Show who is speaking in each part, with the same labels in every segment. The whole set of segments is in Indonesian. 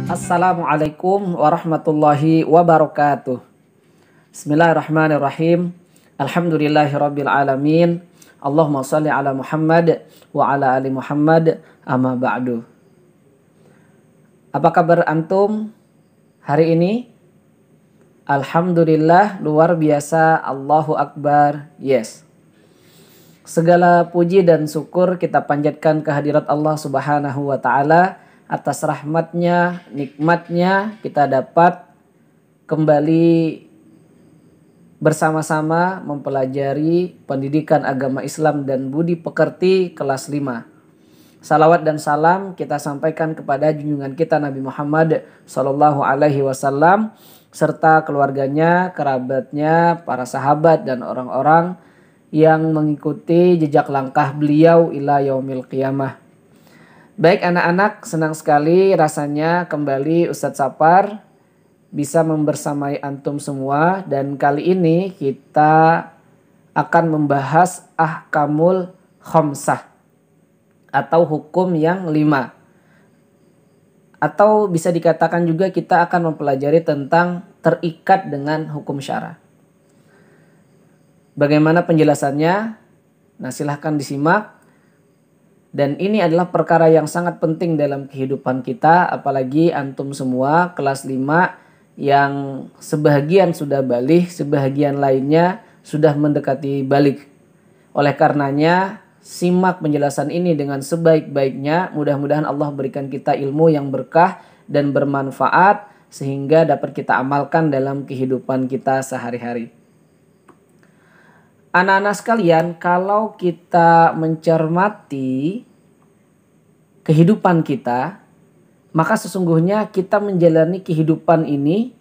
Speaker 1: Assalamualaikum warahmatullahi wabarakatuh. Bismillahirrahmanirrahim. Alhamdulillahirabbil alamin. Allahumma shalli ala Muhammad wa ala ali Muhammad, amma ba'du. Apa kabar antum hari ini? Alhamdulillah, luar biasa, Allahu Akbar, yes. Segala puji dan syukur kita panjatkan kehadirat Allah Subhanahu wa ta'ala atas rahmatnya, nikmatnya kita dapat kembali bersama-sama mempelajari pendidikan agama Islam dan budi pekerti kelas 5. Salawat dan salam kita sampaikan kepada junjungan kita Nabi Muhammad Sallallahu Alaihi Wasallam serta keluarganya, kerabatnya, para sahabat dan orang-orang yang mengikuti jejak langkah beliau ila yaumil qiyamah. Baik anak-anak, senang sekali rasanya kembali Ustadz Sapar bisa membersamai antum semua, dan kali ini kita akan membahas ahkamul khamsah atau hukum yang 5. Atau bisa dikatakan juga kita akan mempelajari tentang terikat dengan hukum syara. Bagaimana penjelasannya? Nah, silahkan disimak. Dan ini adalah perkara yang sangat penting dalam kehidupan kita, apalagi antum semua kelas 5 yang sebahagian sudah balik, sebahagian lainnya sudah mendekati balik. Oleh karenanya, simak penjelasan ini dengan sebaik-baiknya. Mudah-mudahan Allah berikan kita ilmu yang berkah dan bermanfaat sehingga dapat kita amalkan dalam kehidupan kita sehari-hari. Anak-anak sekalian, kalau kita mencermati kehidupan kita, maka sesungguhnya kita menjalani kehidupan ini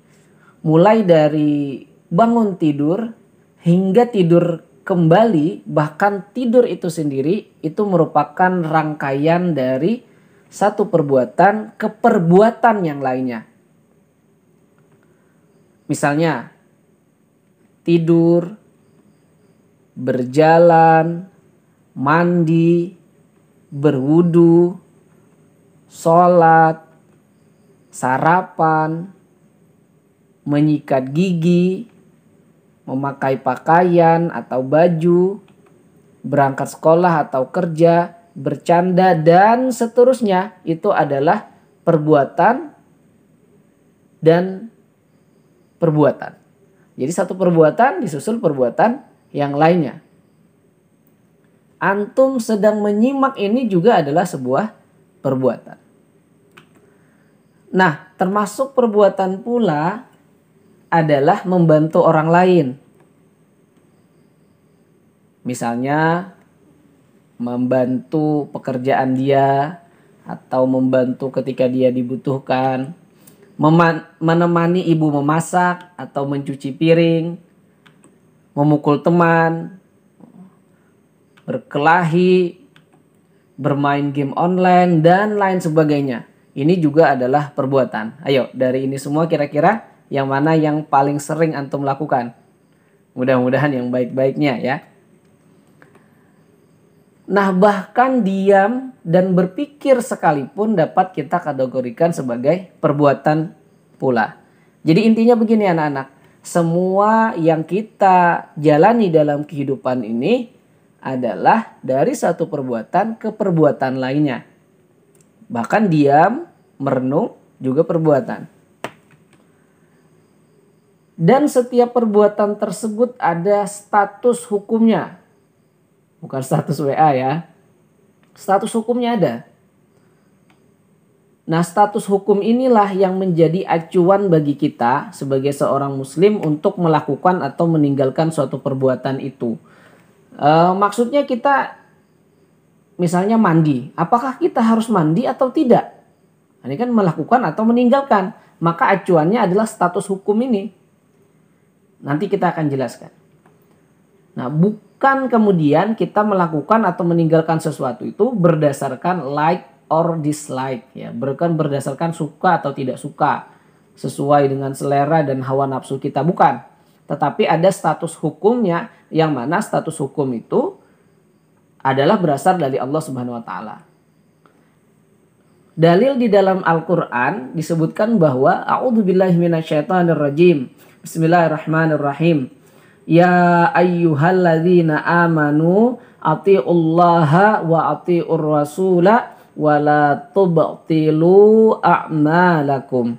Speaker 1: mulai dari bangun tidur hingga tidur kembali, bahkan tidur itu sendiri itu merupakan rangkaian dari satu perbuatan ke perbuatan yang lainnya. Misalnya tidur, berjalan, mandi, berwudu, sholat, sarapan, menyikat gigi, memakai pakaian atau baju, berangkat sekolah atau kerja, bercanda, dan seterusnya. Itu adalah perbuatan dan perbuatan. Jadi satu perbuatan disusul perbuatan yang lainnya. Antum sedang menyimak ini juga adalah sebuah perbuatan. Nah, termasuk perbuatan pula adalah membantu orang lain. Misalnya membantu pekerjaan dia atau membantu ketika dia dibutuhkan, menemani ibu memasak atau mencuci piring, memukul teman, berkelahi, bermain game online, dan lain sebagainya. Ini juga adalah perbuatan. Ayo, dari ini semua kira-kira yang mana yang paling sering antum lakukan? Mudah-mudahan yang baik-baiknya ya. Nah, bahkan diam dan berpikir sekalipun dapat kita kategorikan sebagai perbuatan pula. Jadi intinya begini anak-anak. Semua yang kita jalani dalam kehidupan ini adalah dari satu perbuatan ke perbuatan lainnya. Bahkan diam, merenung juga perbuatan. Dan setiap perbuatan tersebut ada status hukumnya. Bukan status WA ya. Status hukumnya ada. Nah, status hukum inilah yang menjadi acuan bagi kita sebagai seorang muslim untuk melakukan atau meninggalkan suatu perbuatan itu. Maksudnya kita misalnya mandi. Apakah kita harus mandi atau tidak? Ini kan melakukan atau meninggalkan. Maka acuannya adalah status hukum ini. Nanti kita akan jelaskan. Nah, bukan kemudian kita melakukan atau meninggalkan sesuatu itu berdasarkan like or dislike ya, bukan berdasarkan suka atau tidak suka sesuai dengan selera dan hawa nafsu kita, bukan. Tetapi ada status hukumnya, yang mana status hukum itu adalah berasal dari Allah Subhanahu wa taala. Dalil di dalam Al-Quran disebutkan bahwa a'udzubillahi minasyaitonirrajim. Bismillahirrahmanirrahim. Ya ayyuhalladzina amanu atiullaha wa atiur rasula wa la tubtilu a'malakum.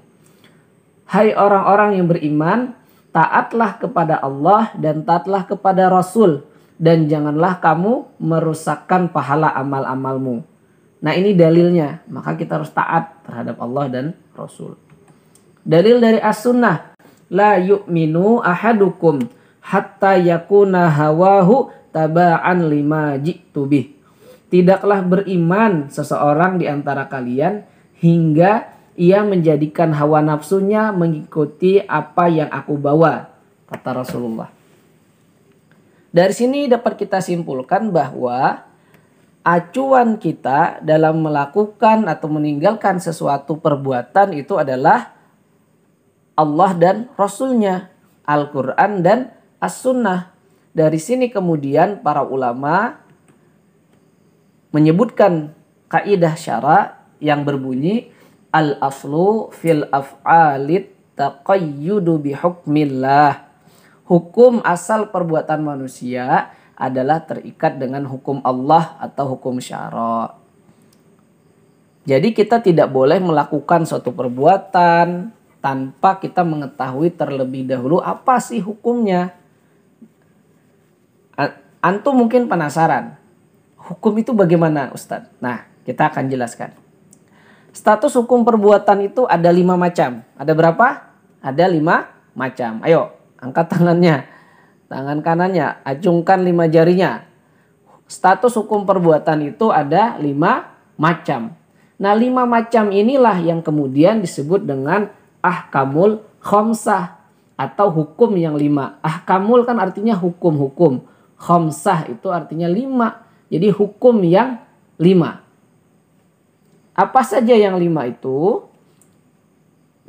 Speaker 1: Hai orang-orang yang beriman, taatlah kepada Allah dan taatlah kepada Rasul, dan janganlah kamu merusakkan pahala amal-amalmu. Nah, ini dalilnya, maka kita harus taat terhadap Allah dan Rasul. Dalil dari As-Sunnah, la yu'minu ahadukum hatta yakuna hawahu taba'an lima ji'tu bih. Tidaklah beriman seseorang di antara kalian hingga ia menjadikan hawa nafsunya mengikuti apa yang aku bawa, kata Rasulullah. Dari sini dapat kita simpulkan bahwa acuan kita dalam melakukan atau meninggalkan sesuatu perbuatan itu adalah Allah dan Rasulnya, Al-Quran dan As-Sunnah. Dari sini kemudian para ulama menyebutkan kaidah syara yang berbunyi al-aslu fil af'alit taqayyudu bihukmillah. Hukum asal perbuatan manusia adalah terikat dengan hukum Allah atau hukum syara. Jadi kita tidak boleh melakukan suatu perbuatan tanpa kita mengetahui terlebih dahulu apa sih hukumnya. Antum mungkin penasaran, hukum itu bagaimana Ustadz? Nah, kita akan jelaskan. Status hukum perbuatan itu ada 5 macam. Ada berapa? Ada 5 macam. Ayo, angkat tangannya. Tangan kanannya, acungkan 5 jarinya. Status hukum perbuatan itu ada 5 macam. Nah, 5 macam inilah yang kemudian disebut dengan ahkamul khamsah atau hukum yang 5. Ahkamul kan artinya hukum-hukum. Khamsah itu artinya 5. Jadi hukum yang 5. Apa saja yang 5 itu?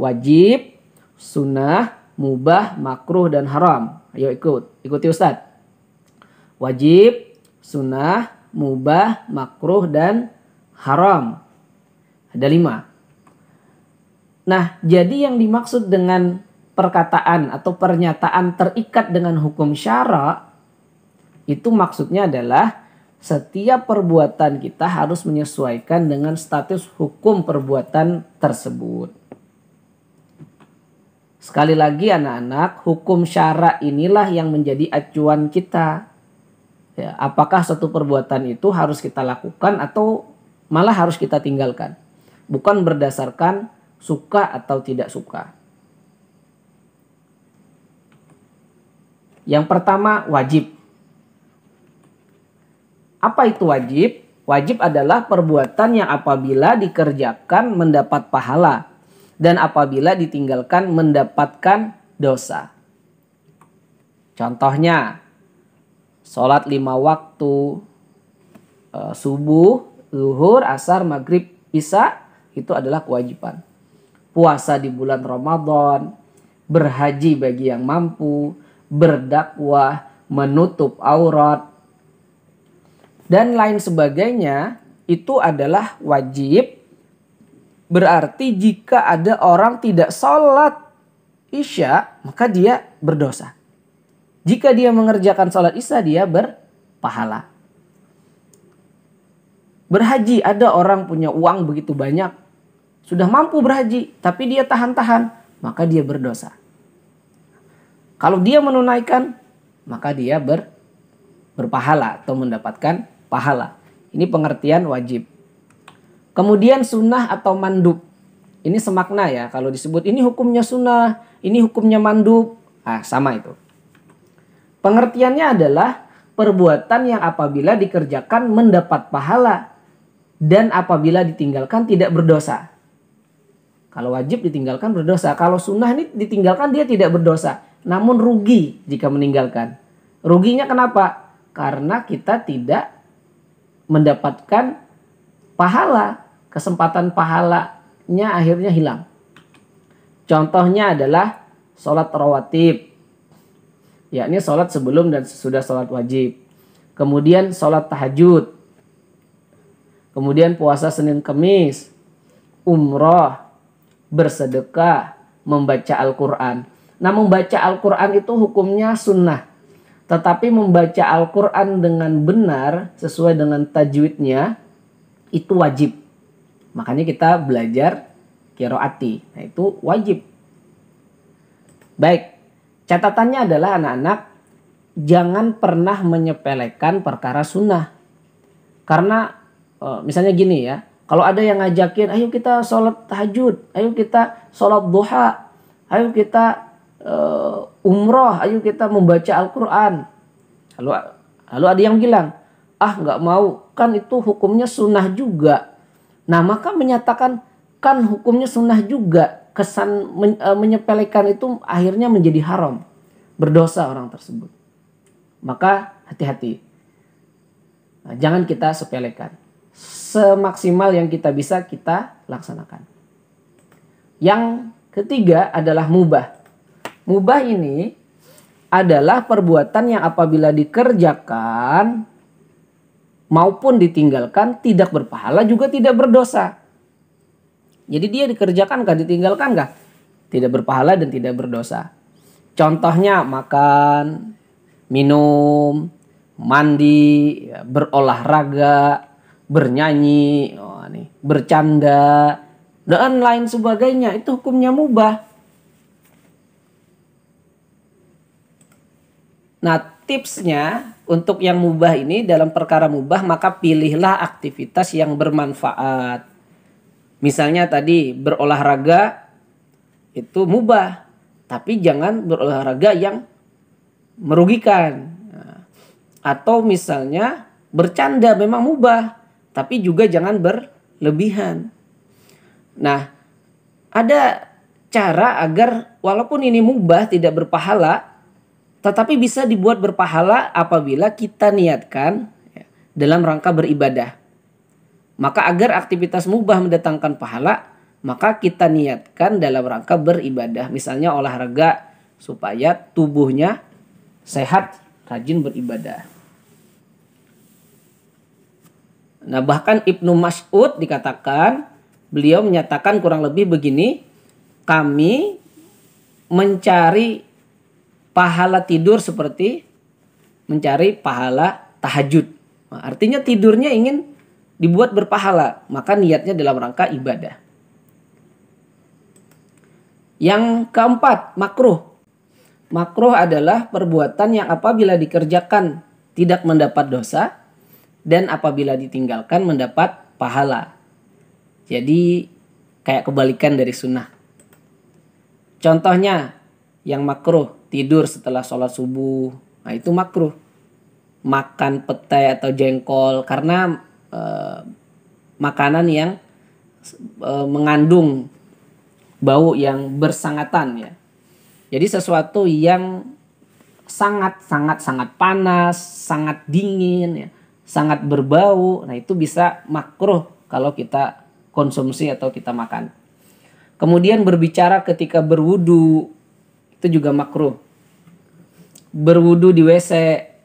Speaker 1: Wajib, sunnah, mubah, makruh, dan haram. Ayo ikuti Ustadz. Wajib, sunnah, mubah, makruh, dan haram. Ada 5. Nah, jadi yang dimaksud dengan perkataan atau pernyataan terikat dengan hukum syara, itu maksudnya adalah setiap perbuatan kita harus menyesuaikan dengan status hukum perbuatan tersebut. Sekali lagi anak-anak, hukum syara inilah yang menjadi acuan kita. Ya, apakah suatu perbuatan itu harus kita lakukan atau malah harus kita tinggalkan. Bukan berdasarkan suka atau tidak suka. Yang pertama, wajib. Apa itu wajib? Wajib adalah perbuatan yang apabila dikerjakan mendapat pahala. Dan apabila ditinggalkan mendapatkan dosa. Contohnya, sholat 5 waktu, subuh, zuhur, asar, maghrib, isya, itu adalah kewajiban. Puasa di bulan Ramadan, berhaji bagi yang mampu, berdakwah, menutup aurat, dan lain sebagainya, itu adalah wajib. Berarti jika ada orang tidak sholat isya, maka dia berdosa. Jika dia mengerjakan sholat isya, dia berpahala. Berhaji, ada orang punya uang begitu banyak, sudah mampu berhaji, tapi dia tahan-tahan, maka dia berdosa. Kalau dia menunaikan, maka dia berpahala atau mendapatkan pahala. Ini pengertian wajib. Kemudian sunnah atau mandub. Ini semakna ya. Kalau disebut ini hukumnya sunnah, ini hukumnya mandub. Sama itu. Pengertiannya adalah perbuatan yang apabila dikerjakan mendapat pahala. Dan apabila ditinggalkan tidak berdosa. Kalau wajib ditinggalkan berdosa. Kalau sunnah ini ditinggalkan dia tidak berdosa. Namun rugi jika meninggalkan. Ruginya kenapa? Karena kita tidak mendapatkan pahala, kesempatan pahalanya akhirnya hilang. Contohnya adalah sholat rawatib, yakni sholat sebelum dan sesudah sholat wajib. Kemudian sholat tahajud. Kemudian puasa Senin Kemis. umroh, bersedekah, membaca Al-Quran. Nah, membaca Al-Quran itu hukumnya sunnah. Tetapi membaca Al-Quran dengan benar sesuai dengan tajwidnya itu wajib. Makanya kita belajar qiraati. Nah, itu wajib. Baik, catatannya adalah anak-anak jangan pernah menyepelekan perkara sunnah. Karena misalnya gini ya, kalau ada yang ngajakin, ayo kita sholat tahajud, ayo kita sholat duha, ayo kita umroh, ayo kita membaca Al-Quran. Lalu ada yang bilang, ah nggak mau, kan itu hukumnya sunnah juga. Nah, maka menyatakan kan hukumnya sunnah juga, kesan menyepelekan itu akhirnya menjadi haram, berdosa orang tersebut. Maka hati-hati, nah, jangan kita sepelekan. Semaksimal yang kita bisa kita laksanakan. Yang ketiga adalah mubah. Mubah ini adalah perbuatan yang apabila dikerjakan maupun ditinggalkan tidak berpahala juga tidak berdosa. Jadi dia dikerjakan kah, ditinggalkan kah? Tidak berpahala dan tidak berdosa. Contohnya makan, minum, mandi, berolahraga, bernyanyi, bercanda, dan lain sebagainya. Itu hukumnya mubah. Nah, tipsnya untuk yang mubah ini, dalam perkara mubah maka pilihlah aktivitas yang bermanfaat. Misalnya tadi berolahraga itu mubah, tapi jangan berolahraga yang merugikan. Atau misalnya bercanda memang mubah, tapi juga jangan berlebihan. Nah, ada cara agar walaupun ini mubah tidak berpahala, tetapi bisa dibuat berpahala apabila kita niatkan dalam rangka beribadah. Maka agar aktivitas mubah mendatangkan pahala, maka kita niatkan dalam rangka beribadah. Misalnya olahraga supaya tubuhnya sehat, rajin beribadah. Nah, bahkan Ibnu Mas'ud dikatakan, beliau menyatakan kurang lebih begini, kami mencari pahala tidur seperti mencari pahala tahajud. Nah, artinya tidurnya ingin dibuat berpahala, maka niatnya dalam rangka ibadah. Yang keempat, makruh. Makruh adalah perbuatan yang apabila dikerjakan tidak mendapat dosa dan apabila ditinggalkan mendapat pahala. Jadi kayak kebalikan dari sunnah. Contohnya yang makruh, tidur setelah sholat subuh. Nah, itu makruh. Makan petai atau jengkol karena makanan yang mengandung bau yang bersangatan ya. Jadi sesuatu yang sangat panas, sangat dingin ya, sangat berbau. Nah, itu bisa makruh kalau kita konsumsi atau kita makan. Kemudian berbicara ketika berwudu itu juga makruh. Berwudu di WC,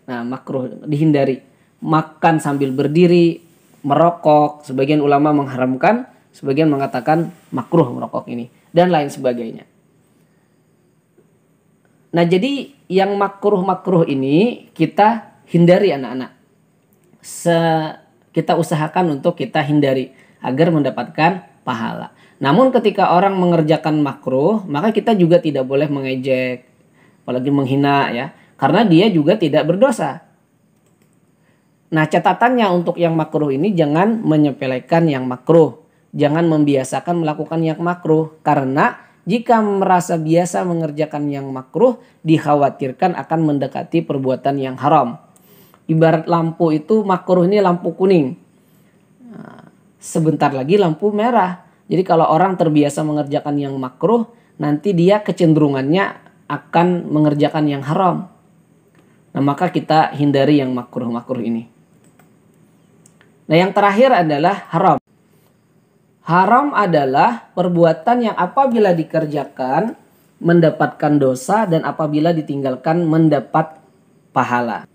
Speaker 1: nah makruh, dihindari. Makan sambil berdiri, merokok, sebagian ulama mengharamkan, sebagian mengatakan makruh merokok ini, dan lain sebagainya. Nah, jadi yang makruh-makruh ini kita hindari anak-anak. Kita usahakan untuk kita hindari agar mendapatkan pahala. Namun ketika orang mengerjakan makruh, maka kita juga tidak boleh mengejek, apalagi menghina ya, karena dia juga tidak berdosa. Nah, catatannya untuk yang makruh ini jangan menyepelekan yang makruh. Jangan membiasakan melakukan yang makruh. Karena jika merasa biasa mengerjakan yang makruh, dikhawatirkan akan mendekati perbuatan yang haram. Ibarat lampu itu makruh ini lampu kuning. Nah, sebentar lagi lampu merah. Jadi kalau orang terbiasa mengerjakan yang makruh, nanti dia kecenderungannya akan mengerjakan yang haram. Nah, maka kita hindari yang makruh-makruh ini. Nah, yang terakhir adalah haram. Haram adalah perbuatan yang apabila dikerjakan mendapatkan dosa dan apabila ditinggalkan mendapat pahala.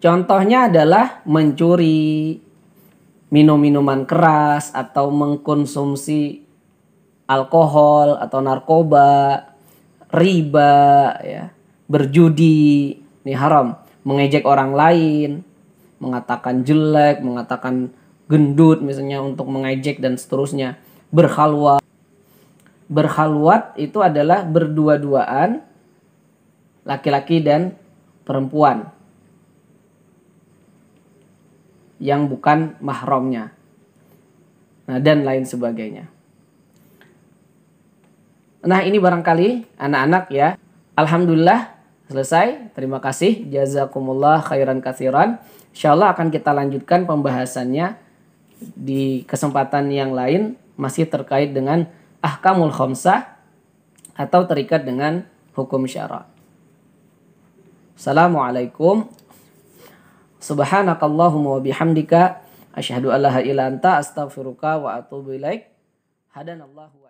Speaker 1: Contohnya adalah mencuri, minum minuman keras, atau mengkonsumsi alkohol atau narkoba, riba, ya, berjudi, ini haram. Mengejek orang lain, mengatakan jelek, mengatakan gendut misalnya untuk mengejek dan seterusnya. Berkhalwat. Berkhalwat itu adalah berdua-duaan laki-laki dan perempuan yang bukan mahramnya. Nah, dan lain sebagainya. Nah, ini barangkali anak-anak ya. Alhamdulillah selesai. Terima kasih. Jazakumullah khairan katsiran. Insyaallah akan kita lanjutkan pembahasannya di kesempatan yang lain, masih terkait dengan ahkamul khamsah atau terikat dengan hukum syara. Assalamualaikum. Subhanakallahumma wa bihamdika asyhadu an la ilaha illa anta astaghfiruka wa atubu ilaik. Hadanallahu wa